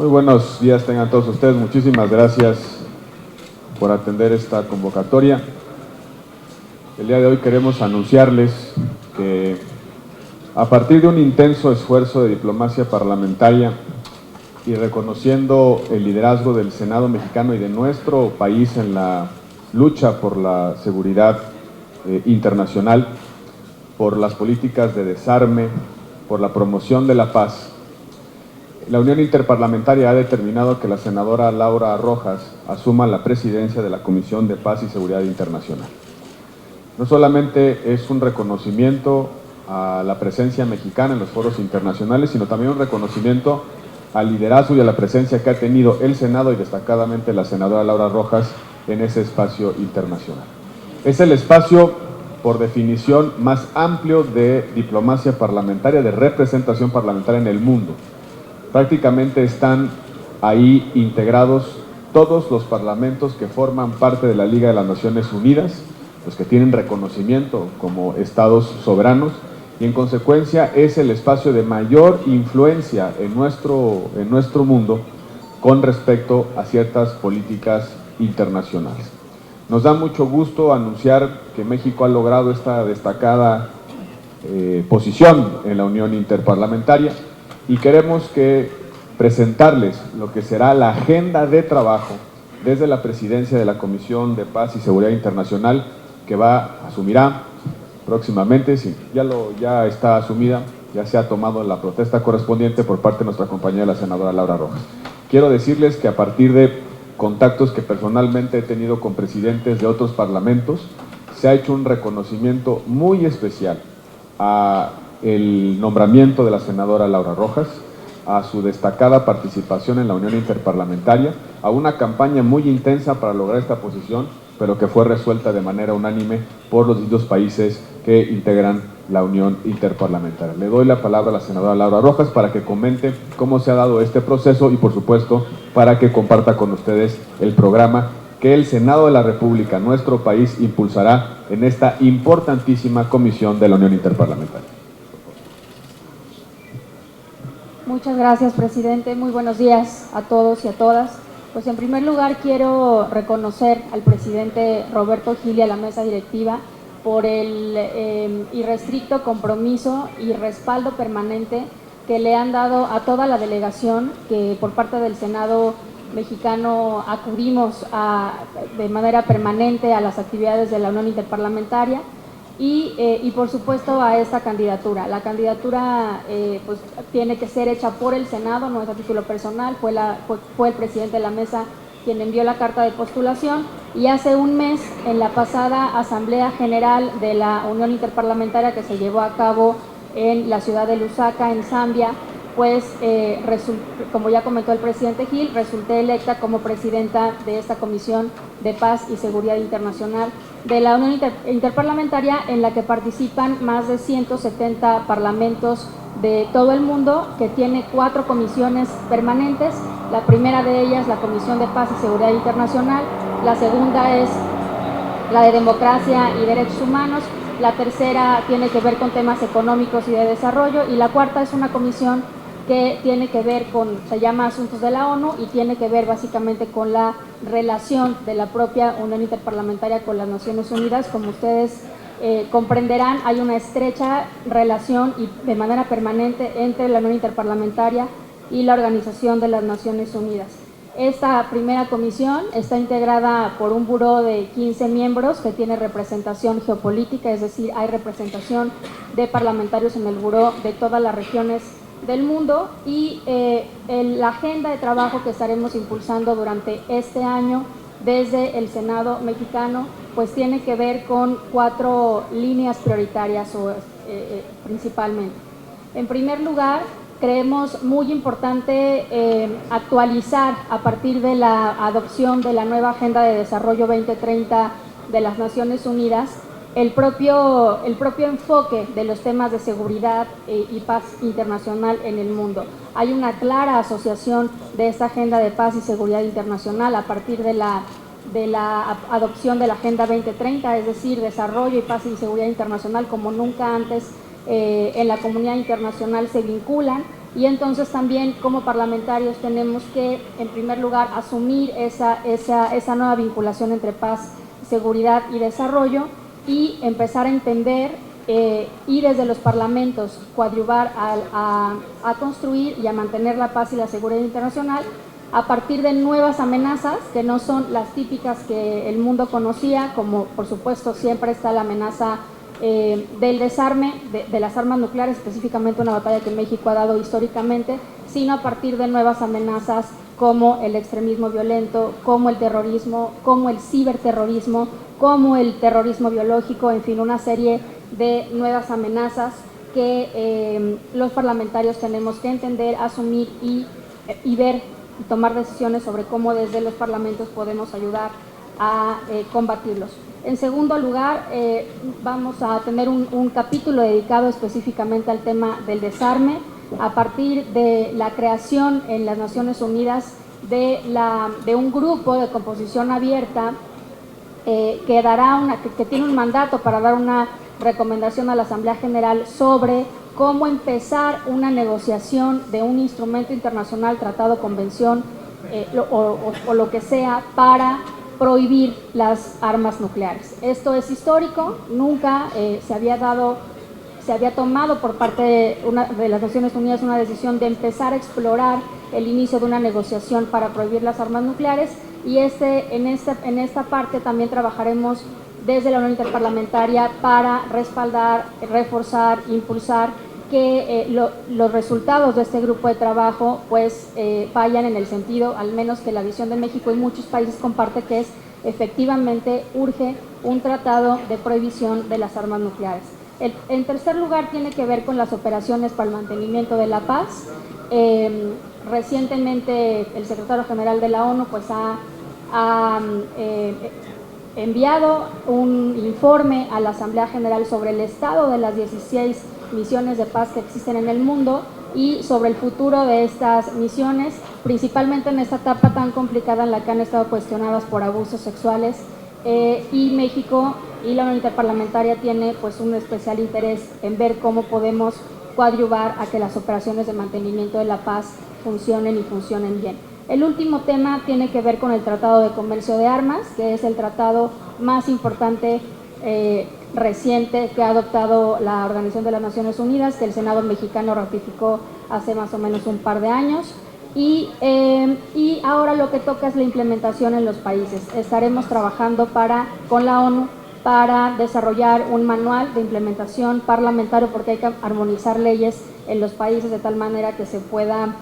Muy buenos días tengan todos ustedes. Muchísimas gracias por atender esta convocatoria. El día de hoy queremos anunciarles que a partir de un intenso esfuerzo de diplomacia parlamentaria y reconociendo el liderazgo del Senado mexicano y de nuestro país en la lucha por la seguridad internacional, por las políticas de desarme, por la promoción de la paz, la Unión Interparlamentaria ha determinado que la senadora Laura Rojas asuma la presidencia de la Comisión de Paz y Seguridad Internacional. No solamente es un reconocimiento a la presencia mexicana en los foros internacionales, sino también un reconocimiento al liderazgo y a la presencia que ha tenido el Senado y destacadamente la senadora Laura Rojas en ese espacio internacional. Es el espacio, por definición, más amplio de diplomacia parlamentaria, de representación parlamentaria en el mundo. Prácticamente están ahí integrados todos los parlamentos que forman parte de la Liga de las Naciones Unidas, los que tienen reconocimiento como estados soberanos, y en consecuencia es el espacio de mayor influencia en nuestro mundo con respecto a ciertas políticas internacionales. Nos da mucho gusto anunciar que México ha logrado esta destacada posición en la Unión Interparlamentaria y queremos presentarles lo que será la agenda de trabajo desde la presidencia de la Comisión de Paz y Seguridad Internacional que asumirá próximamente, sí, ya está asumida, ya se ha tomado la protesta correspondiente por parte de nuestra compañera la senadora Laura Rojas. Quiero decirles que a partir de contactos que personalmente he tenido con presidentes de otros parlamentos, se ha hecho un reconocimiento muy especial a el nombramiento de la senadora Laura Rojas, a su destacada participación en la Unión Interparlamentaria, a una campaña muy intensa para lograr esta posición, pero que fue resuelta de manera unánime por los distintos países que integran la Unión Interparlamentaria. Le doy la palabra a la senadora Laura Rojas para que comente cómo se ha dado este proceso y, por supuesto, para que comparta con ustedes el programa que el Senado de la República, nuestro país, impulsará en esta importantísima comisión de la Unión Interparlamentaria. Muchas gracias, presidente. Muy buenos días a todos y a todas. Pues en primer lugar quiero reconocer al presidente Roberto Gil y a la mesa directiva por el irrestricto compromiso y respaldo permanente que le han dado a toda la delegación que por parte del Senado mexicano acudimos de manera permanente a las actividades de la Unión Interparlamentaria y por supuesto a esta candidatura. La candidatura pues tiene que ser hecha por el Senado, no es a título personal, fue el presidente de la mesa quien envió la carta de postulación y hace un mes en la pasada Asamblea General de la Unión Interparlamentaria que se llevó a cabo en la ciudad de Lusaka, en Zambia, pues como ya comentó el presidente Gil, resulté electa como presidenta de esta Comisión de Paz y Seguridad Internacional de la Unión Interparlamentaria, en la que participan más de 170 parlamentos de todo el mundo, que tiene 4 comisiones permanentes. La primera de ellas, la Comisión de Paz y Seguridad Internacional, la segunda es la de Democracia y Derechos Humanos, la tercera tiene que ver con temas económicos y de desarrollo, y la cuarta es una comisión que tiene que ver se llama Asuntos de la ONU y tiene que ver básicamente con la relación de la propia Unión Interparlamentaria con las Naciones Unidas. Como ustedes comprenderán, hay una estrecha relación y de manera permanente entre la Unión Interparlamentaria y la Organización de las Naciones Unidas. Esta primera comisión está integrada por un buró de 15 miembros que tiene representación geopolítica, es decir, hay representación de parlamentarios en el buró de todas las regiones del mundo y la agenda de trabajo que estaremos impulsando durante este año desde el Senado mexicano pues tiene que ver con 4 líneas prioritarias principalmente. En primer lugar, creemos muy importante actualizar a partir de la adopción de la nueva Agenda de Desarrollo 2030 de las Naciones Unidas el propio enfoque de los temas de seguridad y paz internacional en el mundo. Hay una clara asociación de esta agenda de paz y seguridad internacional a partir de la adopción de la Agenda 2030, es decir, desarrollo y paz y seguridad internacional como nunca antes en la comunidad internacional se vinculan y entonces también como parlamentarios tenemos que, en primer lugar, asumir esa nueva vinculación entre paz, seguridad y desarrollo, y empezar a entender y desde los parlamentos coadyuvar a construir y a mantener la paz y la seguridad internacional a partir de nuevas amenazas que no son las típicas que el mundo conocía, como por supuesto siempre está la amenaza del desarme de las armas nucleares, específicamente una batalla que México ha dado históricamente, sino a partir de nuevas amenazas como el extremismo violento, como el terrorismo, como el ciberterrorismo, como el terrorismo biológico, en fin, una serie de nuevas amenazas que los parlamentarios tenemos que entender, asumir y ver y tomar decisiones sobre cómo desde los parlamentos podemos ayudar a combatirlos. En segundo lugar, vamos a tener un capítulo dedicado específicamente al tema del desarme, a partir de la creación en las Naciones Unidas de un grupo de composición abierta que tiene un mandato para dar una recomendación a la Asamblea General sobre cómo empezar una negociación de un instrumento internacional, tratado, convención o lo que sea, para prohibir las armas nucleares. Esto es histórico, nunca se había tomado por parte de las Naciones Unidas una decisión de empezar a explorar el inicio de una negociación para prohibir las armas nucleares, y en esta parte también trabajaremos desde la Unión Interparlamentaria para respaldar, reforzar, impulsar que los resultados de este grupo de trabajo pues vayan en el sentido, al menos que la visión de México y muchos países comparte, que es efectivamente urge un tratado de prohibición de las armas nucleares. En tercer lugar, tiene que ver con las operaciones para el mantenimiento de la paz. Recientemente el secretario general de la ONU pues ha enviado un informe a la Asamblea General sobre el estado de las 16 misiones de paz que existen en el mundo y sobre el futuro de estas misiones, principalmente en esta etapa tan complicada en la que han estado cuestionadas por abusos sexuales, y México y la Unión Interparlamentaria tiene pues un especial interés en ver cómo podemos coadyuvar a que las operaciones de mantenimiento de la paz funcionen y funcionen bien. El último tema tiene que ver con el Tratado de Comercio de Armas, que es el tratado más importante reciente que ha adoptado la Organización de las Naciones Unidas, que el Senado mexicano ratificó hace más o menos un par de años, y ahora lo que toca es la implementación en los países. Estaremos trabajando con la ONU para desarrollar un manual de implementación parlamentario, porque hay que armonizar leyes en los países de tal manera que se pueda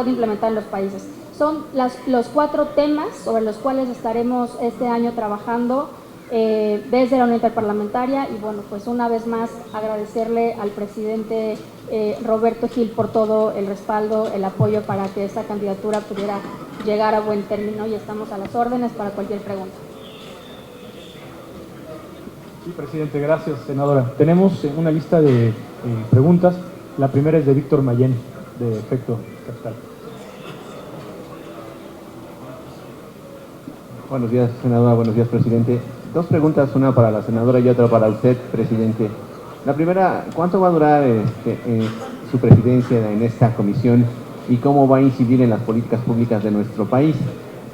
implementar en los países. Son los 4 temas sobre los cuales estaremos este año trabajando desde la Unión Interparlamentaria, y bueno, pues una vez más agradecerle al presidente Roberto Gil por todo el respaldo, el apoyo para que esta candidatura pudiera llegar a buen término, y estamos a las órdenes para cualquier pregunta. Sí, presidente, gracias, senadora. Tenemos una lista de preguntas. La primera es de Víctor Mayén, de Efecto Capital. Buenos días, senadora. Buenos días, presidente. 2 preguntas, una para la senadora y otra para usted, presidente. La primera, ¿cuánto va a durar su presidencia en esta comisión y cómo va a incidir en las políticas públicas de nuestro país?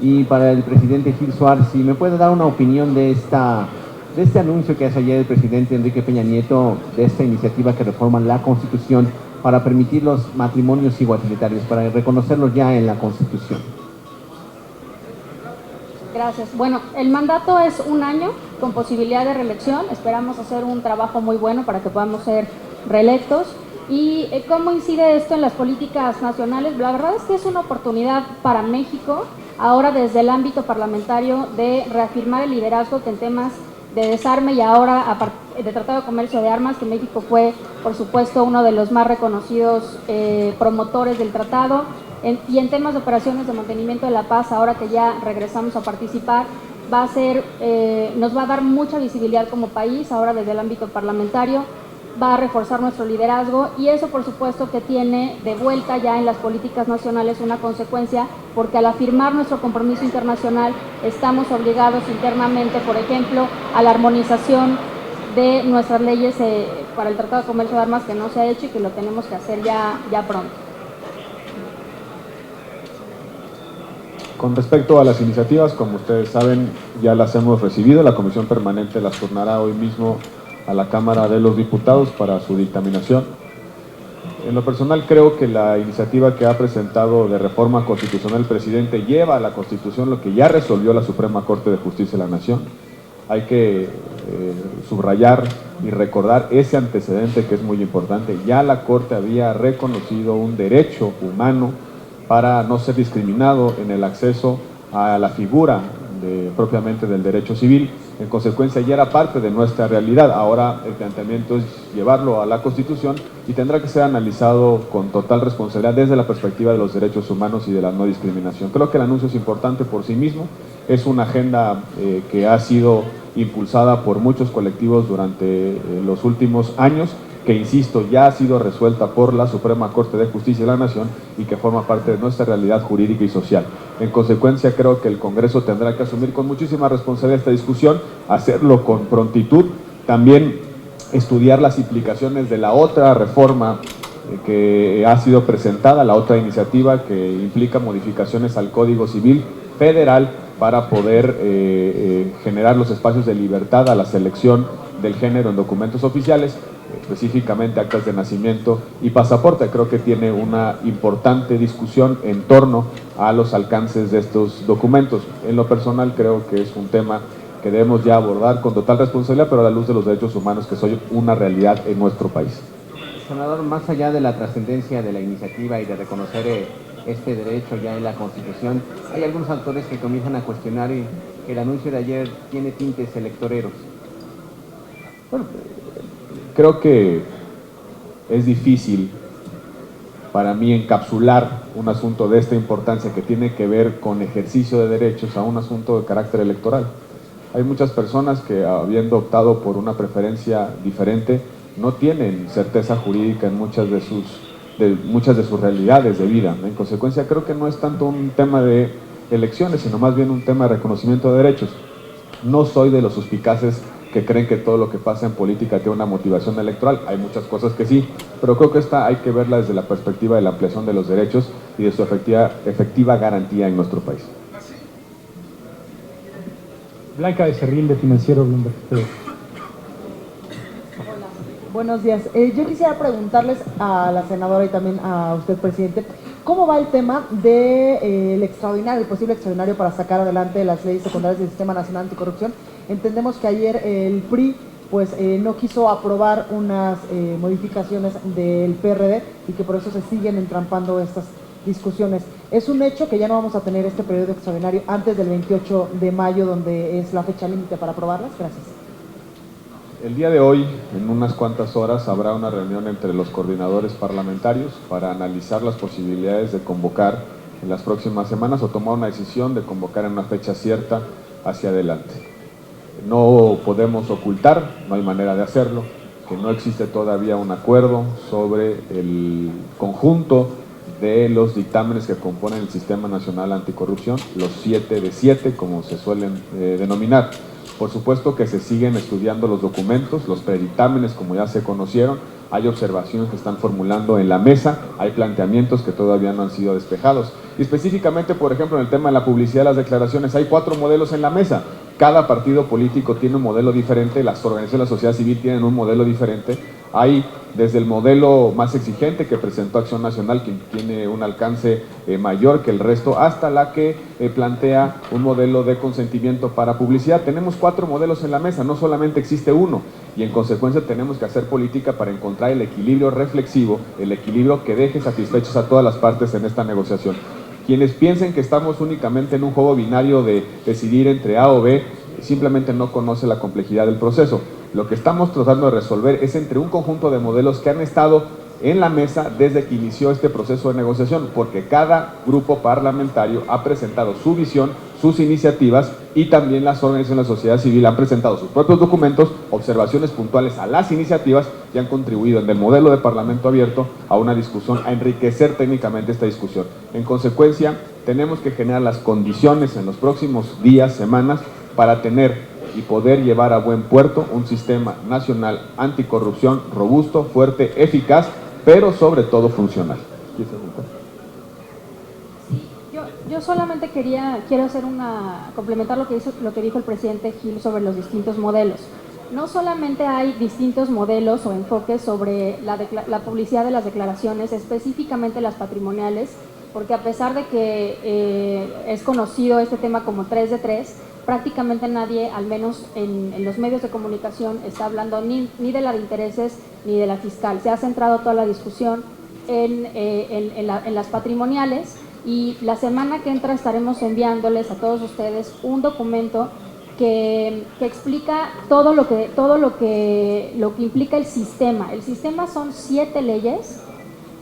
Y para el presidente Gil Suárez, si me puede dar una opinión de este anuncio que hace ayer el presidente Enrique Peña Nieto, de esta iniciativa que reforma la Constitución para permitir los matrimonios igualitarios, para reconocerlos ya en la Constitución. Gracias. Bueno, el mandato es 1 año con posibilidad de reelección. Esperamos hacer un trabajo muy bueno para que podamos ser reelectos. ¿Y cómo incide esto en las políticas nacionales? La verdad es que es una oportunidad para México, ahora desde el ámbito parlamentario, de reafirmar el liderazgo que en temas de desarme y ahora de Tratado de Comercio de Armas, que México fue, por supuesto, uno de los más reconocidos promotores del tratado, y en temas de operaciones de mantenimiento de la paz, ahora que ya regresamos a participar, nos va a dar mucha visibilidad como país, ahora desde el ámbito parlamentario, va a reforzar nuestro liderazgo, y eso por supuesto que tiene de vuelta ya en las políticas nacionales una consecuencia, porque al afirmar nuestro compromiso internacional estamos obligados internamente, por ejemplo, a la armonización de nuestras leyes para el Tratado de Comercio de Armas, que no se ha hecho y que lo tenemos que hacer ya pronto. Con respecto a las iniciativas, como ustedes saben, ya las hemos recibido. La Comisión Permanente las turnará hoy mismo a la Cámara de los Diputados para su dictaminación. En lo personal, creo que la iniciativa que ha presentado de reforma constitucional el presidente lleva a la Constitución lo que ya resolvió la Suprema Corte de Justicia de la Nación. Hay que subrayar y recordar ese antecedente que es muy importante. Ya la Corte había reconocido un derecho humano para no ser discriminado en el acceso a la figura propiamente del derecho civil. En consecuencia, ya era parte de nuestra realidad. Ahora el planteamiento es llevarlo a la Constitución y tendrá que ser analizado con total responsabilidad desde la perspectiva de los derechos humanos y de la no discriminación. Creo que el anuncio es importante por sí mismo. Es una agenda que ha sido impulsada por muchos colectivos durante los últimos años, que, insisto, ya ha sido resuelta por la Suprema Corte de Justicia de la Nación y que forma parte de nuestra realidad jurídica y social. En consecuencia, creo que el Congreso tendrá que asumir con muchísima responsabilidad esta discusión, hacerlo con prontitud, también estudiar las implicaciones de la otra reforma que ha sido presentada, la otra iniciativa que implica modificaciones al Código Civil Federal para poder generar los espacios de libertad a la selección del género en documentos oficiales, específicamente actas de nacimiento y pasaporte. Creo que tiene una importante discusión en torno a los alcances de estos documentos. En lo personal, creo que es un tema que debemos ya abordar con total responsabilidad, pero a la luz de los derechos humanos, que son una realidad en nuestro país. Senador, más allá de la trascendencia de la iniciativa y de reconocer este derecho ya en la Constitución, hay algunos autores que comienzan a cuestionar que el anuncio de ayer tiene tintes electoreros. Bueno, creo que es difícil para mí encapsular un asunto de esta importancia que tiene que ver con ejercicio de derechos a un asunto de carácter electoral. Hay muchas personas que, habiendo optado por una preferencia diferente, no tienen certeza jurídica en muchas de sus realidades de vida. En consecuencia, creo que no es tanto un tema de elecciones, sino más bien un tema de reconocimiento de derechos. No soy de los suspicaces que creen que todo lo que pasa en política tiene una motivación electoral. Hay muchas cosas que sí, pero creo que esta hay que verla desde la perspectiva de la ampliación de los derechos y de su efectiva garantía en nuestro país. Blanca Becerril, de Financiero Bloomberg. Hola, buenos días. Yo quisiera preguntarles a la senadora y también a usted, presidente, ¿cómo va el tema del extraordinario, el posible extraordinario para sacar adelante las leyes secundarias del Sistema Nacional Anticorrupción? Entendemos que ayer el PRI no quiso aprobar unas modificaciones del PRD y que por eso se siguen entrampando estas discusiones. ¿Es un hecho que ya no vamos a tener este periodo extraordinario antes del 28 de mayo, donde es la fecha límite para aprobarlas? Gracias. El día de hoy, en unas cuantas horas, habrá una reunión entre los coordinadores parlamentarios para analizar las posibilidades de convocar en las próximas semanas o tomar una decisión de convocar en una fecha cierta hacia adelante. No podemos ocultar, no hay manera de hacerlo, que no existe todavía un acuerdo sobre el conjunto de los dictámenes que componen el Sistema Nacional Anticorrupción, los 7 de 7, como se suelen denominar. Por supuesto que se siguen estudiando los documentos, los predictámenes, como ya se conocieron, hay observaciones que están formulando en la mesa, hay planteamientos que todavía no han sido despejados. Y específicamente, por ejemplo, en el tema de la publicidad de las declaraciones, hay 4 modelos en la mesa. Cada partido político tiene un modelo diferente, las organizaciones de la sociedad civil tienen un modelo diferente. Hay desde el modelo más exigente que presentó Acción Nacional, que tiene un alcance mayor que el resto, hasta la que plantea un modelo de consentimiento para publicidad. Tenemos 4 modelos en la mesa, no solamente existe uno, y en consecuencia tenemos que hacer política para encontrar el equilibrio reflexivo, el equilibrio que deje satisfechos a todas las partes en esta negociación. Quienes piensen que estamos únicamente en un juego binario de decidir entre A o B, simplemente no conoce la complejidad del proceso. Lo que estamos tratando de resolver es entre un conjunto de modelos que han estado en la mesa desde que inició este proceso de negociación, porque cada grupo parlamentario ha presentado su visión, sus iniciativas, y también las organizaciones de la sociedad civil han presentado sus propios documentos, observaciones puntuales a las iniciativas, y han contribuido en el modelo de parlamento abierto a una discusión, a enriquecer técnicamente esta discusión. En consecuencia, tenemos que generar las condiciones en los próximos días, semanas, para tener y poder llevar a buen puerto un sistema nacional anticorrupción robusto, fuerte, eficaz, pero sobre todo funcional. Yo solamente quiero complementar lo que dijo el presidente Gil sobre los distintos modelos. No solamente hay distintos modelos o enfoques sobre la publicidad de las declaraciones, específicamente las patrimoniales, porque a pesar de que es conocido este tema como 3 de 3, prácticamente nadie, al menos en los medios de comunicación, está hablando ni de la de intereses ni de la fiscal. Se ha centrado toda la discusión en las patrimoniales, y la semana que entra estaremos enviándoles a todos ustedes un documento que explica todo lo que implica el sistema. El sistema son 7 leyes,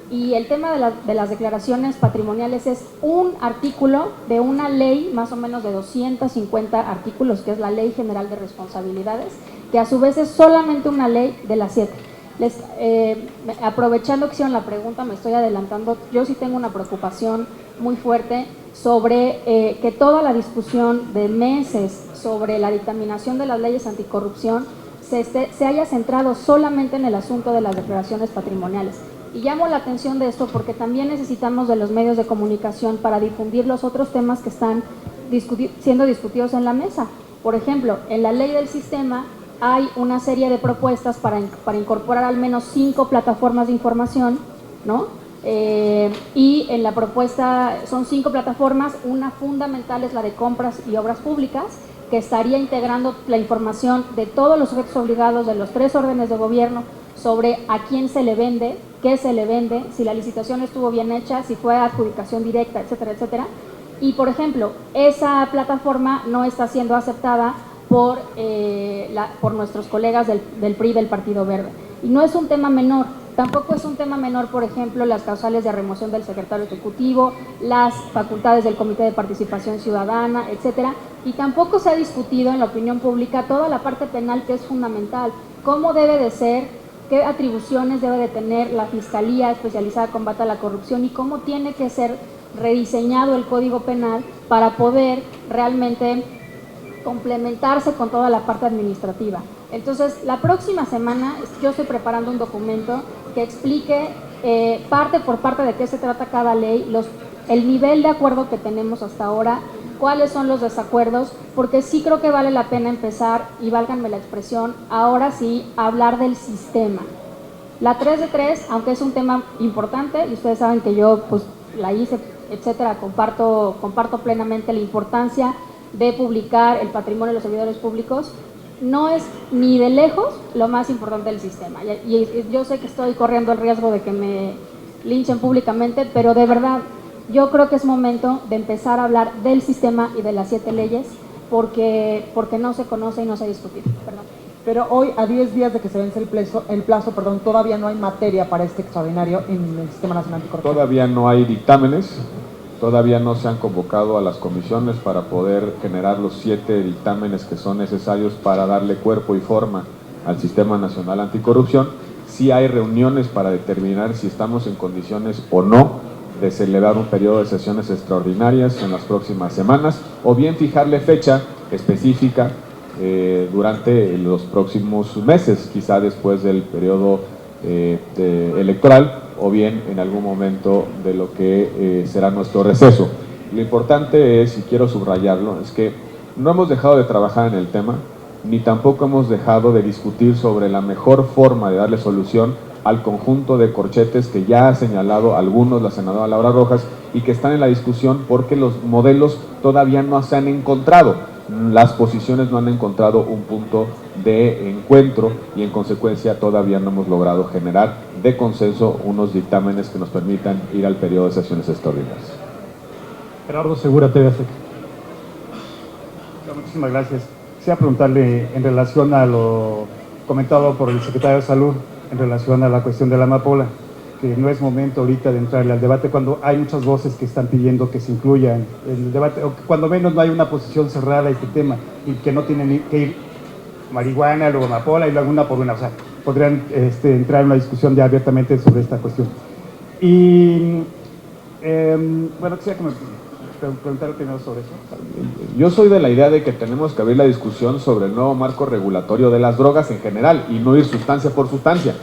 y el tema de las declaraciones patrimoniales es un artículo de una ley, más o menos de 250 artículos, que es la Ley General de Responsabilidades, que a su vez es solamente una ley de las 7. Aprovechando que hicieron la pregunta, me estoy adelantando. Yo sí tengo una preocupación muy fuerte sobre que toda la discusión de meses sobre la dictaminación de las leyes anticorrupción se haya centrado solamente en el asunto de las declaraciones patrimoniales. Y llamo la atención de esto porque también necesitamos de los medios de comunicación para difundir los otros temas que están siendo discutidos en la mesa. Por ejemplo, en la ley del sistema hay una serie de propuestas para incorporar al menos 5 plataformas de información, ¿no? Y en la propuesta son 5 plataformas, una fundamental es la de compras y obras públicas, que estaría integrando la información de todos los sujetos obligados de los 3 órdenes de gobierno sobre a quién se le vende, qué se le vende, si la licitación estuvo bien hecha, si fue adjudicación directa, etcétera, etcétera. Y, por ejemplo, esa plataforma no está siendo aceptada por nuestros colegas del PRI, del Partido Verde. Y no es un tema menor. Tampoco es un tema menor, por ejemplo, las causales de remoción del secretario ejecutivo, las facultades del Comité de Participación Ciudadana, etcétera. Y tampoco se ha discutido en la opinión pública toda la parte penal, que es fundamental. ¿Cómo debe de ser? ¿Qué atribuciones debe de tener la Fiscalía Especializada en Combate a la Corrupción? Y cómo tiene que ser rediseñado el Código Penal para poder realmente complementarse con toda la parte administrativa. Entonces, la próxima semana yo estoy preparando un documento que explique parte por parte de qué se trata cada ley, el nivel de acuerdo que tenemos hasta ahora, cuáles son los desacuerdos, porque sí creo que vale la pena empezar, y válganme la expresión, ahora sí, a hablar del sistema. La 3 de 3, aunque es un tema importante, y ustedes saben que yo pues la hice, etcétera, comparto plenamente la importancia de publicar el patrimonio de los servidores públicos, no es ni de lejos lo más importante del sistema. Y yo sé que estoy corriendo el riesgo de que me linchen públicamente, pero de verdad, yo creo que es momento de empezar a hablar del sistema y de las 7 leyes, porque no se conoce y no se discute. Perdón. Pero hoy, a 10 días de que se vence el plazo, todavía no hay materia para este extraordinario en el Sistema Nacional Anticorrupción. Todavía no hay dictámenes, todavía no se han convocado a las comisiones para poder generar los 7 dictámenes que son necesarios para darle cuerpo y forma al Sistema Nacional Anticorrupción. Sí hay reuniones para determinar si estamos en condiciones o no de celebrar un periodo de sesiones extraordinarias en las próximas semanas, o bien fijarle fecha específica durante los próximos meses, quizá después del periodo electoral, o bien en algún momento de lo que será nuestro receso. Lo importante es, y quiero subrayarlo, es que no hemos dejado de trabajar en el tema, ni tampoco hemos dejado de discutir sobre la mejor forma de darle solución al conjunto de corchetes que ya ha señalado algunos la senadora Laura Rojas y que están en la discusión porque los modelos todavía no se han encontrado. Las posiciones no han encontrado un punto de encuentro y en consecuencia todavía no hemos logrado generar de consenso unos dictámenes que nos permitan ir al periodo de sesiones extraordinarias. Gerardo Segura, TV Azteca. Muchísimas gracias. Quisiera preguntarle en relación a lo comentado por el secretario de Salud en relación a la cuestión de la amapola, que no es momento ahorita de entrarle al debate cuando hay muchas voces que están pidiendo que se incluya en el debate, o que cuando menos no hay una posición cerrada a este tema y que no tienen que ir marihuana, luego amapola y luego una por una. O sea, podrían entrar en una discusión ya abiertamente sobre esta cuestión. Y bueno, quisiera que me preguntar primero sobre eso. Yo soy de la idea de que tenemos que abrir la discusión sobre el nuevo marco regulatorio de las drogas en general y no ir sustancia por sustancia.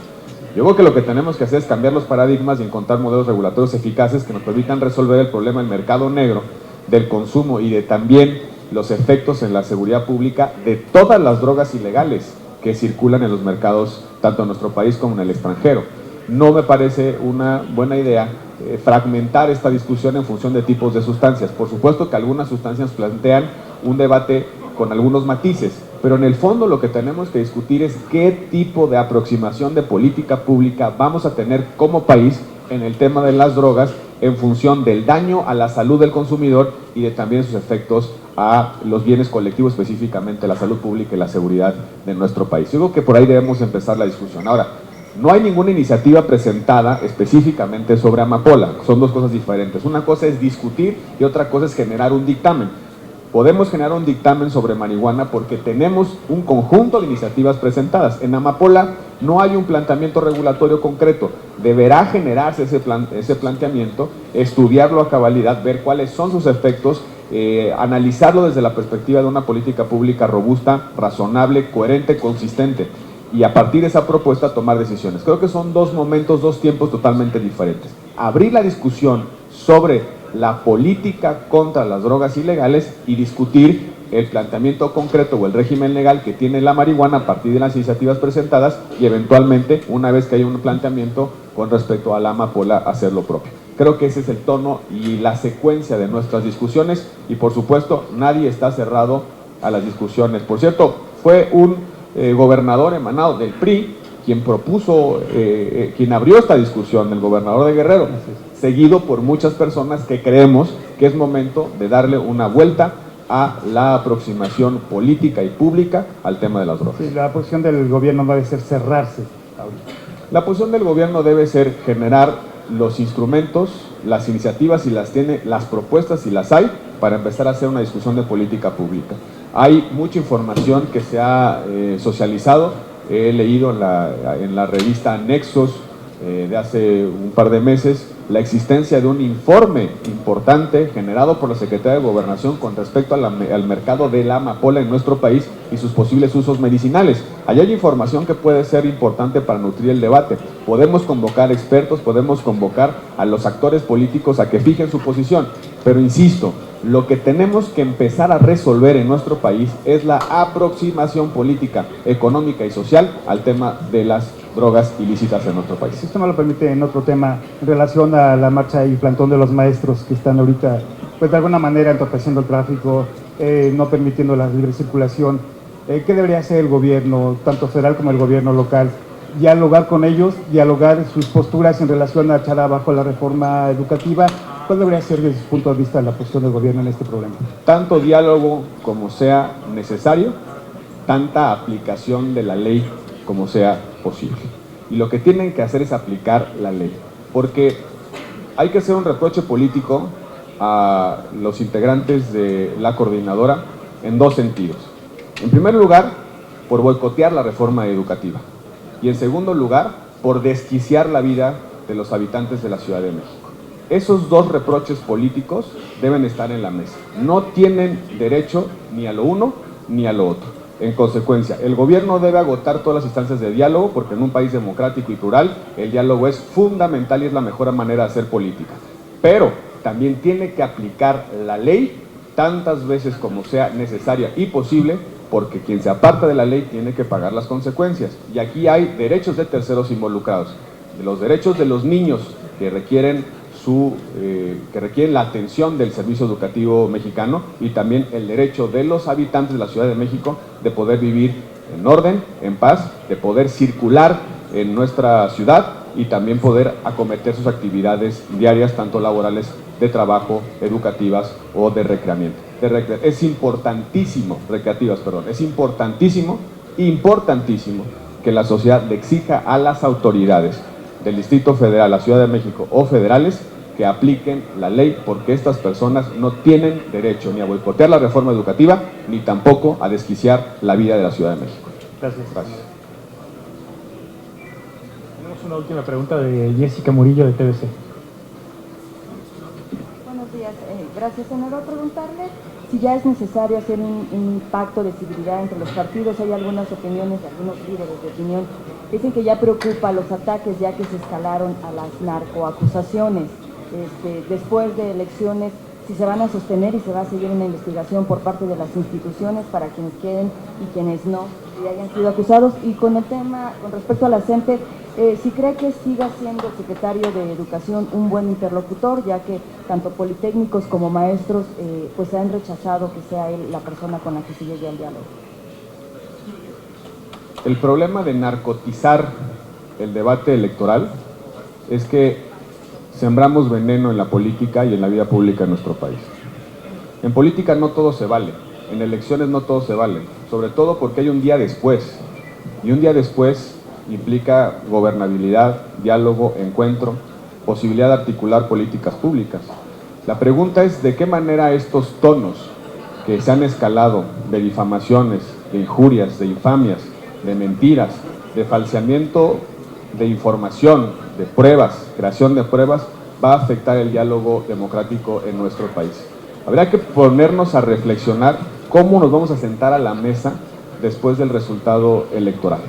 Yo creo que lo que tenemos que hacer es cambiar los paradigmas y encontrar modelos regulatorios eficaces que nos permitan resolver el problema del mercado negro, del consumo y de también los efectos en la seguridad pública de todas las drogas ilegales que circulan en los mercados, tanto en nuestro país como en el extranjero. No me parece una buena idea fragmentar esta discusión en función de tipos de sustancias. Por supuesto que algunas sustancias plantean un debate con algunos matices, pero en el fondo lo que tenemos que discutir es qué tipo de aproximación de política pública vamos a tener como país en el tema de las drogas en función del daño a la salud del consumidor y de también sus efectos a los bienes colectivos, específicamente la salud pública y la seguridad de nuestro país. Yo creo que por ahí debemos empezar la discusión. Ahora, no hay ninguna iniciativa presentada específicamente sobre amapola, son dos cosas diferentes. Una cosa es discutir y otra cosa es generar un dictamen. Podemos generar un dictamen sobre marihuana porque tenemos un conjunto de iniciativas presentadas. En amapola no hay un planteamiento regulatorio concreto. Deberá generarse ese planteamiento, estudiarlo a cabalidad, ver cuáles son sus efectos, analizarlo desde la perspectiva de una política pública robusta, razonable, coherente, consistente. Y a partir de esa propuesta tomar decisiones. Creo que son dos momentos, dos tiempos totalmente diferentes. Abrir la discusión sobre la política contra las drogas ilegales y discutir el planteamiento concreto o el régimen legal que tiene la marihuana a partir de las iniciativas presentadas y eventualmente, una vez que haya un planteamiento con respecto a la amapola, hacer lo propio. Creo que ese es el tono y la secuencia de nuestras discusiones y por supuesto nadie está cerrado a las discusiones. Por cierto, fue un gobernador emanado del PRI quien propuso, quien abrió esta discusión, el gobernador de Guerrero, seguido por muchas personas que creemos que es momento de darle una vuelta a la aproximación política y pública al tema de las drogas. Sí, la posición del gobierno debe ser cerrarse ahorita. La posición del gobierno debe ser generar los instrumentos, las iniciativas, si las tiene, las propuestas, si las hay, para empezar a hacer una discusión de política pública. Hay mucha información que se ha socializado. He leído en la revista Nexos de hace un par de meses la existencia de un informe importante generado por la Secretaría de Gobernación con respecto al mercado de la amapola en nuestro país y sus posibles usos medicinales. Allí hay información que puede ser importante para nutrir el debate. Podemos convocar expertos, podemos convocar a los actores políticos a que fijen su posición, pero insisto, lo que tenemos que empezar a resolver en nuestro país es la aproximación política, económica y social al tema de las drogas ilícitas en nuestro país. Si usted me lo permite, en otro tema, en relación a la marcha y plantón de los maestros que están ahorita, pues de alguna manera entorpeciendo el tráfico, no permitiendo la libre circulación, ¿qué debería hacer el gobierno, tanto federal como el gobierno local? Dialogar con ellos, dialogar sus posturas en relación a echar abajo la reforma educativa. ¿Cuál debería ser desde su punto de vista la posición del gobierno en este problema? Tanto diálogo como sea necesario, tanta aplicación de la ley como sea posible. Y lo que tienen que hacer es aplicar la ley, porque hay que hacer un reproche político a los integrantes de la coordinadora en dos sentidos. En primer lugar, por boicotear la reforma educativa. Y en segundo lugar, por desquiciar la vida de los habitantes de la Ciudad de México. Esos dos reproches políticos deben estar en la mesa. No tienen derecho ni a lo uno ni a lo otro. En consecuencia, el gobierno debe agotar todas las instancias de diálogo, porque en un país democrático y plural, el diálogo es fundamental y es la mejor manera de hacer política. Pero también tiene que aplicar la ley tantas veces como sea necesaria y posible, porque quien se aparta de la ley tiene que pagar las consecuencias. Y aquí hay derechos de terceros involucrados, de los derechos de los niños que requieren la atención del servicio educativo mexicano y también el derecho de los habitantes de la Ciudad de México de poder vivir en orden, en paz, de poder circular en nuestra ciudad y también poder acometer sus actividades diarias, tanto laborales, de trabajo, educativas o de recreamiento. Es importantísimo, es importantísimo que la sociedad le exija a las autoridades del Distrito Federal, la Ciudad de México o federales que apliquen la ley, porque estas personas no tienen derecho ni a boicotear la reforma educativa ni tampoco a desquiciar la vida de la Ciudad de México. Gracias. Tenemos una última pregunta de Jessica Murillo de TVC. Buenos días. Gracias, senador. Preguntarle si ya es necesario hacer un pacto de civilidad entre los partidos. Hay algunas opiniones de algunos líderes de opinión que dicen que ya preocupa los ataques ya que se escalaron a las narcoacusaciones. Después de elecciones, si se van a sostener y se va a seguir una investigación por parte de las instituciones para quienes queden y quienes no, y hayan sido acusados. Y con el tema, con respecto a la CENTE, si cree que siga siendo el secretario de Educación un buen interlocutor, ya que tanto politécnicos como maestros pues se han rechazado que sea él la persona con la que se llegue al diálogo. El problema de narcotizar el debate electoral es que sembramos veneno en la política y en la vida pública en nuestro país. En política no todo se vale, en elecciones no todo se vale, sobre todo porque hay un día después, y un día después implica gobernabilidad, diálogo, encuentro, posibilidad de articular políticas públicas. La pregunta es de qué manera estos tonos que se han escalado de difamaciones, de injurias, de infamias, de mentiras, de falseamiento de información, de pruebas, creación de pruebas, va a afectar el diálogo democrático en nuestro país. Habría que ponernos a reflexionar cómo nos vamos a sentar a la mesa después del resultado electoral.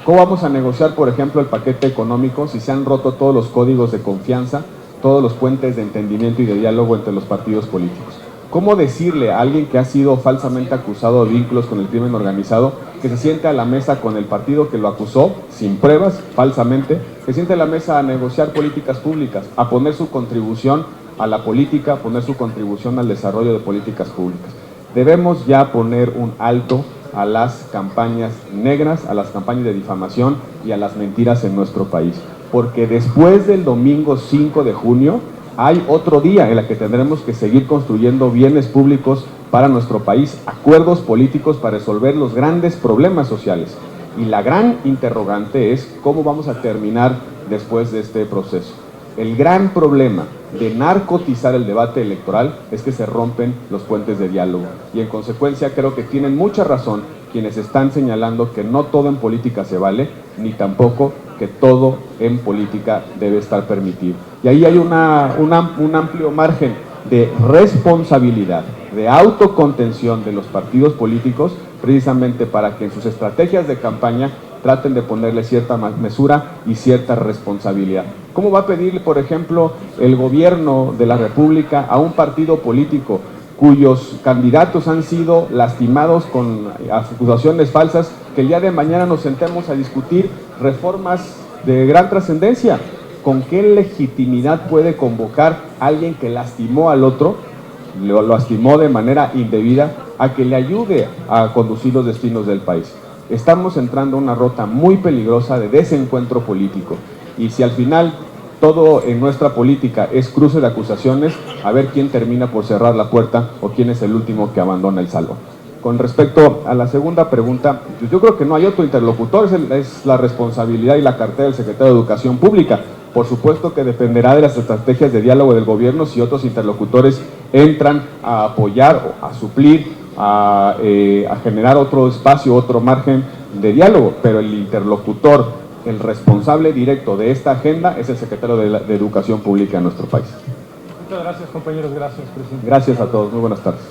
¿Cómo vamos a negociar, por ejemplo, el paquete económico si se han roto todos los códigos de confianza, todos los puentes de entendimiento y de diálogo entre los partidos políticos? ¿Cómo decirle a alguien que ha sido falsamente acusado de vínculos con el crimen organizado que se siente a la mesa con el partido que lo acusó, sin pruebas, falsamente, que se siente a la mesa a negociar políticas públicas, a poner su contribución a la política, a poner su contribución al desarrollo de políticas públicas? Debemos ya poner un alto a las campañas negras, a las campañas de difamación y a las mentiras en nuestro país, porque después del domingo 5 de junio hay otro día en el que tendremos que seguir construyendo bienes públicos para nuestro país, acuerdos políticos para resolver los grandes problemas sociales. Y la gran interrogante es cómo vamos a terminar después de este proceso. El gran problema de narcotizar el debate electoral es que se rompen los puentes de diálogo. Y en consecuencia creo que tienen mucha razón quienes están señalando que no todo en política se vale, ni tampoco que todo en política debe estar permitido. Y ahí hay un amplio margen de responsabilidad, de autocontención de los partidos políticos, precisamente para que en sus estrategias de campaña traten de ponerle cierta mesura y cierta responsabilidad. ¿Cómo va a pedirle, por ejemplo, el gobierno de la República a un partido político cuyos candidatos han sido lastimados con acusaciones falsas, que el día de mañana nos sentemos a discutir reformas de gran trascendencia? ¿Con qué legitimidad puede convocar a alguien que lastimó al otro, lo lastimó de manera indebida, a que le ayude a conducir los destinos del país? Estamos entrando a una ruta muy peligrosa de desencuentro político, y si al final todo en nuestra política es cruce de acusaciones, a ver quién termina por cerrar la puerta o quién es el último que abandona el salón. Con respecto a la segunda pregunta, yo creo que no hay otro interlocutor, es la responsabilidad y la cartera del secretario de Educación Pública. Por supuesto que dependerá de las estrategias de diálogo del gobierno si otros interlocutores entran a apoyar, a suplir, a generar otro espacio, otro margen de diálogo, pero el interlocutor, el responsable directo de esta agenda es el secretario de Educación Pública en nuestro país. Muchas gracias, compañeros. Gracias, presidente. Gracias a todos. Muy buenas tardes.